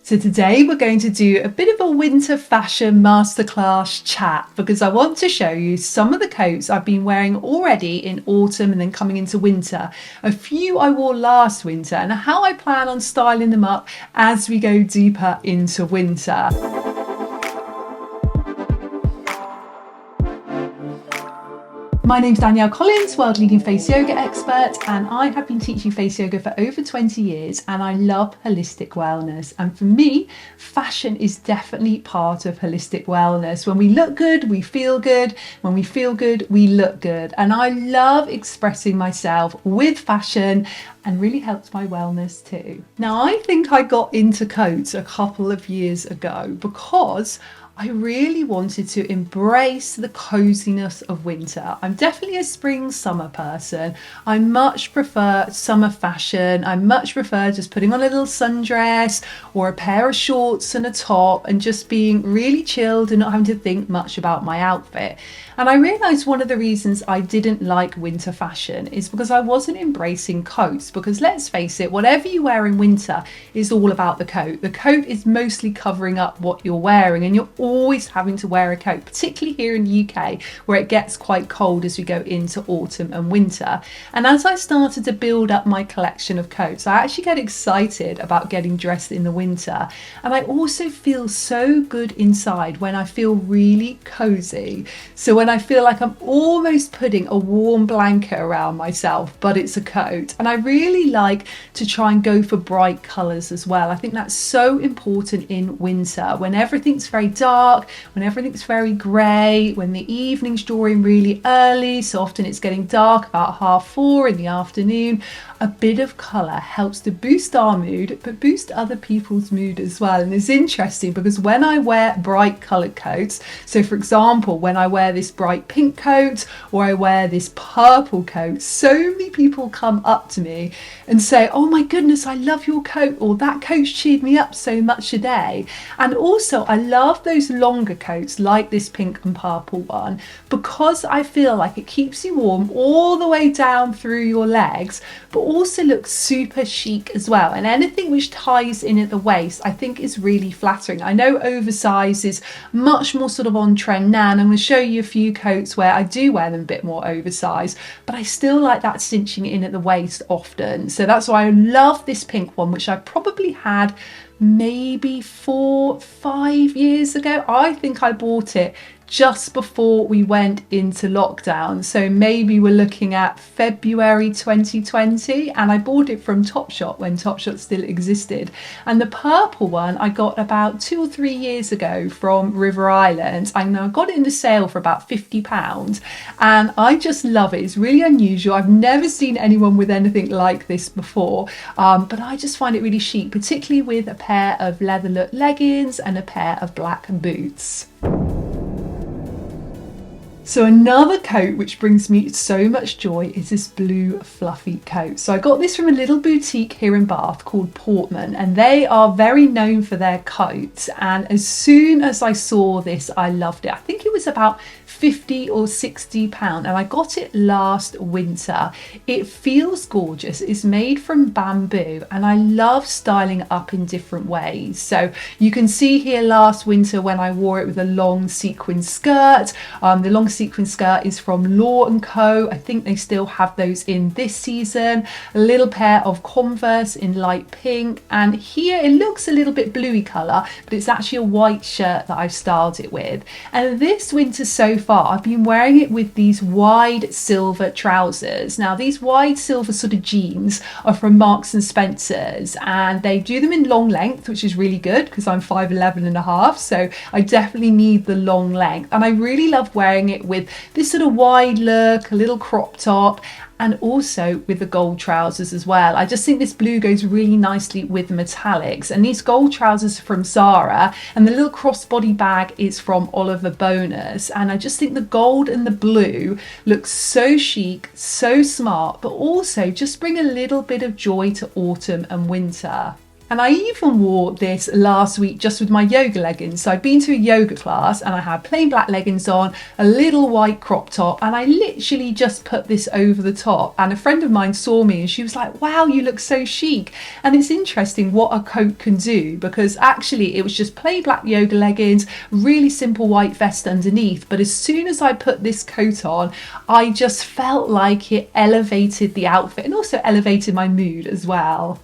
So today we're going to do a bit of a winter fashion masterclass chat because I want to show you some of the coats I've been wearing already in autumn and then coming into winter. A few I wore last winter and how I plan on styling them up as we go deeper into winter. My name's Danielle Collins, world leading face yoga expert, and I have been teaching face yoga for over 20 years and I love holistic wellness. And for me, fashion is definitely part of holistic wellness. When we look good, we feel good. When we feel good, we look good. And I love expressing myself with fashion and really helps my wellness too. Now, I think I got into coats a couple of years ago because I really wanted to embrace the coziness of winter. I'm definitely a spring summer person. I much prefer summer fashion. I much prefer just putting on a little sundress or a pair of shorts and a top and just being really chilled and not having to think much about my outfit. And I realised one of the reasons I didn't like winter fashion is because I wasn't embracing coats. Because let's face it, whatever you wear in winter is all about the coat. The coat is mostly covering up what you're wearing and you're always having to wear a coat, particularly here in the UK where it gets quite cold as we go into autumn and winter. And as I started to build up my collection of coats, I actually get excited about getting dressed in the winter. And I also feel so good inside when I feel really cozy. So when I feel like I'm almost putting a warm blanket around myself, but it's a coat. And I really like to try and go for bright colours as well. I think that's so important in winter when everything's very dark, when everything's very grey, when the evening's drawing really early, so often it's getting dark about 4:30 in the afternoon. A bit of colour helps to boost our mood, but boost other people's mood as well. And it's interesting because when I wear bright coloured coats, so for example, when I wear this bright pink coat or I wear this purple coat, so many people come up to me and say, "Oh my goodness, I love your coat," or "That coat's cheered me up so much today." And also I love those longer coats like this pink and purple one because I feel like it keeps you warm all the way down through your legs, but also looks super chic as well. And anything which ties in at the waist I think is really flattering. I know oversize is much more sort of on trend now, and I'm going to show you a few coats where I do wear them a bit more oversized, but I still like that cinching in at the waist often. So that's why I love this pink one, which I probably had maybe 4-5 years ago. I think I bought it just before we went into lockdown, so maybe we're looking at February 2020, and I bought it from Topshop when Topshop still existed. And the purple one I got about 2 or 3 years ago from River Island, and I got it in the sale for about £50, and I just love it. It's really unusual. I've never seen anyone with anything like this before, but I just find it really chic, particularly with a pair of leather look leggings and a pair of black boots. So another coat which brings me so much joy is this blue fluffy coat. So I got this from a little boutique here in Bath called Portman, and they are very known for their coats. And as soon as I saw this, I loved it. I think it was about £50 or £60 and I got it last winter. It feels gorgeous. It's made from bamboo and I love styling it up in different ways. So you can see here last winter when I wore it with a long sequin skirt. The long sequin skirt is from Law & Co. I think they still have those in this season. A little pair of Converse in light pink, and here it looks a little bit bluey colour, but it's actually a white shirt that I've styled it with. And this winter so far I've been wearing it with these wide silver trousers. Now these wide silver sort of jeans are from Marks and Spencer's, and they do them in long length, which is really good because I'm 5'11 and a half, so I definitely need the long length. And I really love wearing it with this sort of wide look, a little crop top, and also with the gold trousers as well. I just think this blue goes really nicely with the metallics, and these gold trousers are from Zara, and the little crossbody bag is from Oliver Bonus, and I just think the gold and the blue looks so chic, so smart, but also just bring a little bit of joy to autumn and winter. And I even wore this last week just with my yoga leggings. So I'd been to a yoga class and I had plain black leggings on, a little white crop top, and I literally just put this over the top. And a friend of mine saw me and she was like, wow, you look so chic. And it's interesting what a coat can do, because actually it was just plain black yoga leggings, really simple white vest underneath. But as soon as I put this coat on, I just felt like it elevated the outfit and also elevated my mood as well.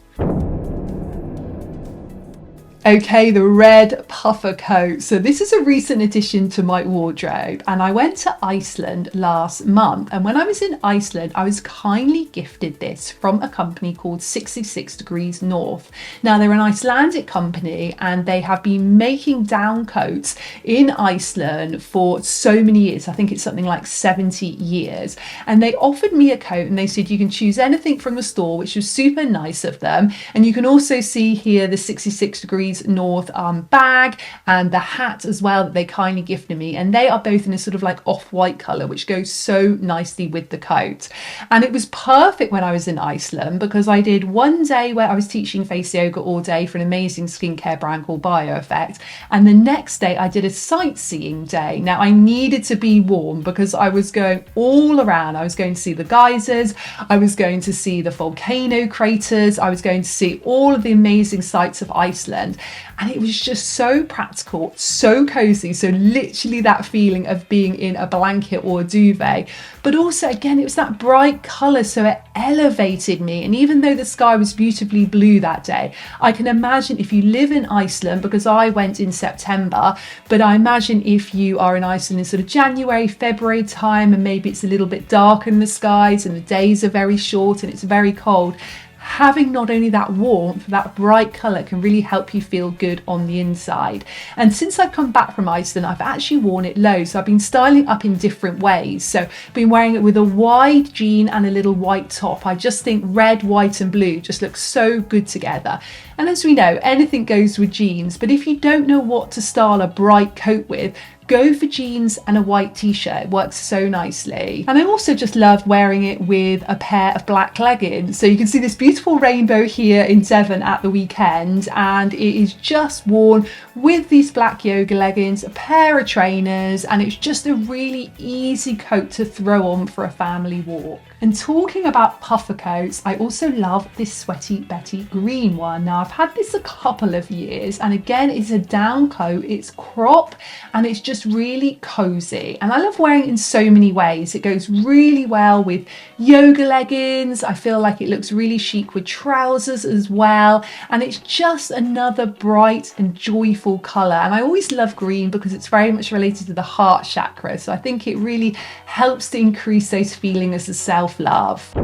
Okay, the red puffer coat. So this is a recent addition to my wardrobe, and I went to Iceland last month, and when I was in Iceland I was kindly gifted this from a company called 66 Degrees North. Now they're an Icelandic company and they have been making down coats in Iceland for so many years. I think it's something like 70 years, and they offered me a coat and they said you can choose anything from the store, which was super nice of them. And you can also see here the 66 Degrees North bag and the hat as well that they kindly gifted me, and they are both in a sort of like off-white colour, which goes so nicely with the coat. And it was perfect when I was in Iceland, because I did one day where I was teaching face yoga all day for an amazing skincare brand called BioEffect, and the next day I did a sightseeing day. Now I needed to be warm because I was going all around. I was going to see the geysers, I was going to see the volcano craters, I was going to see all of the amazing sights of Iceland. And it was just so practical, so cozy. So literally that feeling of being in a blanket or a duvet, but also again, it was that bright colour, so it elevated me. And even though the sky was beautifully blue that day, I can imagine if you live in Iceland, because I went in September, but I imagine if you are in Iceland in sort of January, February time, and maybe it's a little bit darker in the skies and the days are very short and it's very cold, having not only that warmth, that bright colour can really help you feel good on the inside. And since I've come back from Iceland, I've actually worn it low. So I've been styling up in different ways. So I've been wearing it with a wide jean and a little white top. I just think red, white and blue just look so good together. And as we know, anything goes with jeans, but if you don't know what to style a bright coat with, go for jeans and a white t-shirt. It works so nicely. And I also just loved wearing it with a pair of black leggings. So you can see this beautiful rainbow here in Devon at the weekend, and it is just worn with these black yoga leggings, a pair of trainers, and it's just a really easy coat to throw on for a family walk. And talking about puffer coats, I also love this Sweaty Betty green one. Now I've had this a couple of years, and again it's a down coat, it's crop, and it's just really cozy. And I love wearing it in so many ways. It goes really well with yoga leggings. I feel like it looks really chic with trousers as well, and it's just another bright and joyful colour. And I always love green because it's very much related to the heart chakra, so I think it really helps to increase those feelings of self-love.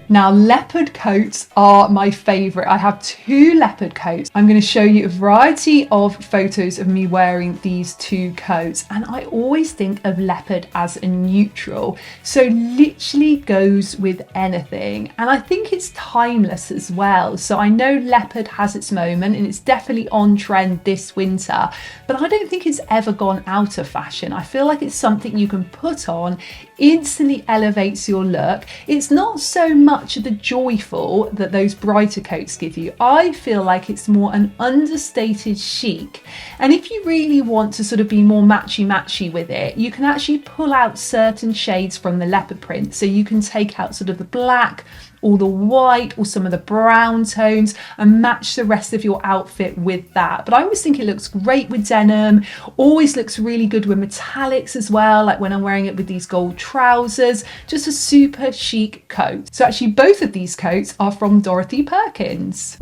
Now, leopard coats are my favourite. I have 2 leopard coats. I'm going to show you a variety of photos of me wearing these 2 coats, and I always think of leopard as a neutral, so literally goes with anything, and I think it's timeless as well. So I know leopard has its moment and it's definitely on trend this winter, but I don't think it's ever gone out of fashion. I feel like it's something you can put on, instantly elevates your look. It's not so much the joyful that those brighter coats give you. I feel like it's more an understated chic, and if you really want to sort of be more matchy with it, you can actually pull out certain shades from the leopard print. So you can take out sort of the black or the white or some of the brown tones and match the rest of your outfit with that. But I always think it looks great with denim, always looks really good with metallics as well, like when I'm wearing it with these gold trousers. Just a super chic coat. So actually both of these coats are from Dorothy Perkins.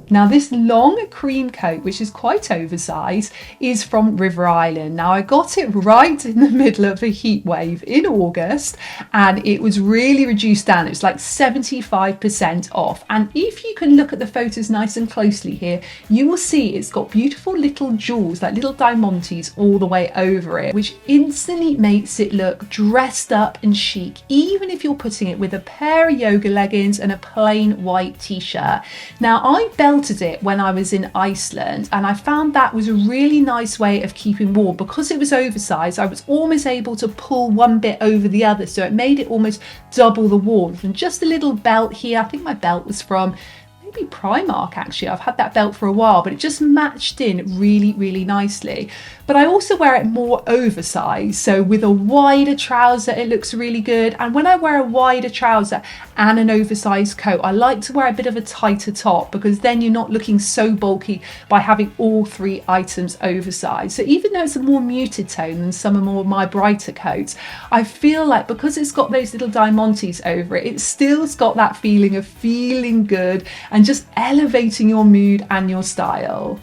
Now this long cream coat, which is quite oversized, is from River Island. Now I got it right in the middle of a heat wave in August, and it was really reduced down. It was like 75% off. And if you can look at the photos nice and closely here, you will see it's got beautiful little jewels, like little diamantes all the way over it, which instantly makes it look dressed up and chic, even if you're putting it with a pair of yoga leggings and a plain white t-shirt. Now I belted belted it when I was in Iceland, and I found that was a really nice way of keeping warm. Because it was oversized, I was almost able to pull one bit over the other, so it made it almost double the warmth. And just a little belt here, I think my belt was from maybe Primark actually. I've had that belt for a while, but it just matched in really, really nicely. But I also wear it more oversized, so with a wider trouser it looks really good. And when I wear a wider trouser and an oversized coat, I like to wear a bit of a tighter top, because then you're not looking so bulky by having all three items oversized. So even though it's a more muted tone than some of my brighter coats, I feel like because it's got those little diamantes over it, it still's got that feeling of feeling good and just elevating your mood and your style.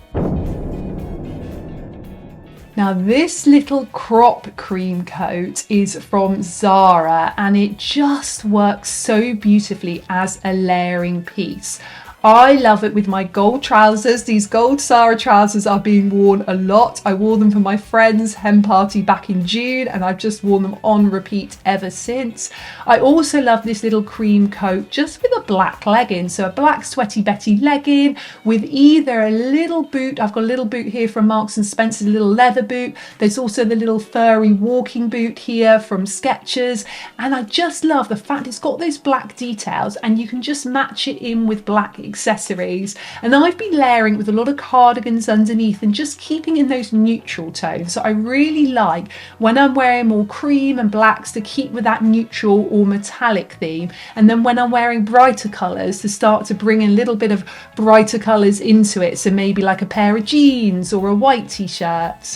Now this little crop cream coat is from Zara, and it just works so beautifully as a layering piece. I love it with my gold trousers. These gold Zara trousers are being worn a lot. I wore them for my friend's hen party back in June, and I've just worn them on repeat ever since. I also love this little cream coat just with a black legging. So a black Sweaty Betty legging with either a little boot. I've got a little boot here from Marks and Spencer, a little leather boot. There's also the little furry walking boot here from Skechers. And I just love the fact it's got those black details, and you can just match it in with black accessories. And I've been layering with a lot of cardigans underneath and just keeping in those neutral tones. So I really like when I'm wearing more cream and blacks to keep with that neutral or metallic theme, and then when I'm wearing brighter colours to start to bring in a little bit of brighter colours into it. So maybe like a pair of jeans or a white t-shirt.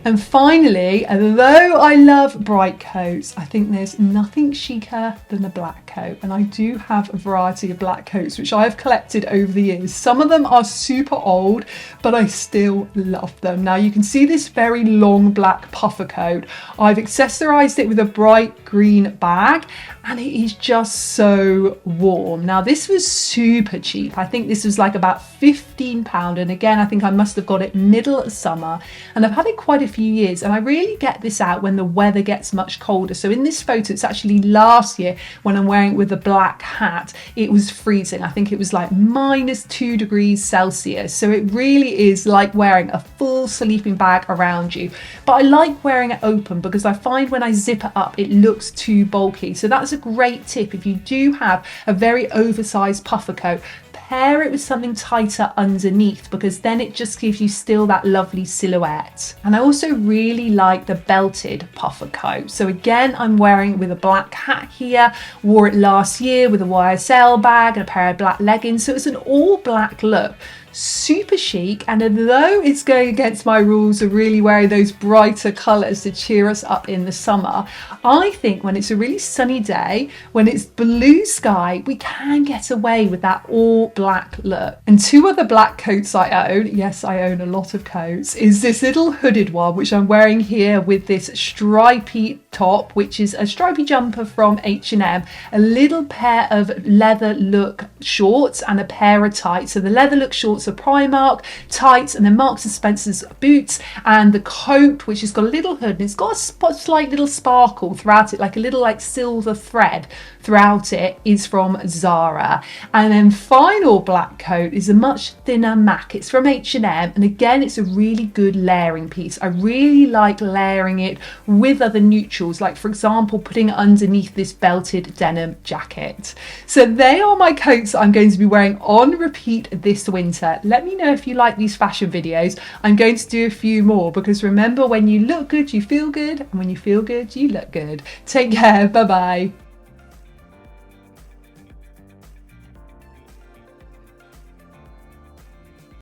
And finally, although I love bright coats, I think there's nothing chicer than a black coat. And I do have a variety of black coats, which I have collected over the years. Some of them are super old, but I still love them. Now you can see this very long black puffer coat. I've accessorized it with a bright green bag, and it is just so warm. Now this was super cheap. I think this was like about £15. And again, I think I must have got it middle of summer, and I've had it quite a few years, and I really get this out when the weather gets much colder. So in this photo, it's actually last year when I'm wearing it with a black hat, it was freezing. I think it was like -2 degrees Celsius. So it really is like wearing a full sleeping bag around you. But I like wearing it open because I find when I zip it up, it looks too bulky. So that's a great tip. If you do have a very oversized puffer coat, pair it with something tighter underneath, because then it just gives you still that lovely silhouette. And I also really like the belted puffer coat. So again, I'm wearing it with a black hat here, wore it last year with a YSL bag and a pair of black leggings. So it's an all black look. Super chic, and although it's going against my rules of really wearing those brighter colours to cheer us up in the summer, I think when it's a really sunny day, when it's blue sky, we can get away with that all black look. And two other black coats I own, yes, I own a lot of coats, is this little hooded one, which I'm wearing here with this stripy top, which is a stripy jumper from H&M, a little pair of leather look shorts and a pair of tights. So the leather look shorts are Primark, tights, and then Marks and Spencer's boots, and the coat, which has got a little hood and it's got a slight little sparkle throughout it, like a little like silver thread throughout it, is from Zara. And then final black coat is a much thinner MAC. It's from H&M, and again, it's a really good layering piece. I really like layering it with other neutrals, like for example, putting it underneath this belted denim jacket. So they are my coats I'm going to be wearing on repeat this winter. Let me know if you like these fashion videos. I'm going to do a few more, because remember, when you look good, you feel good, and when you feel good, you look good. Take care. Bye bye.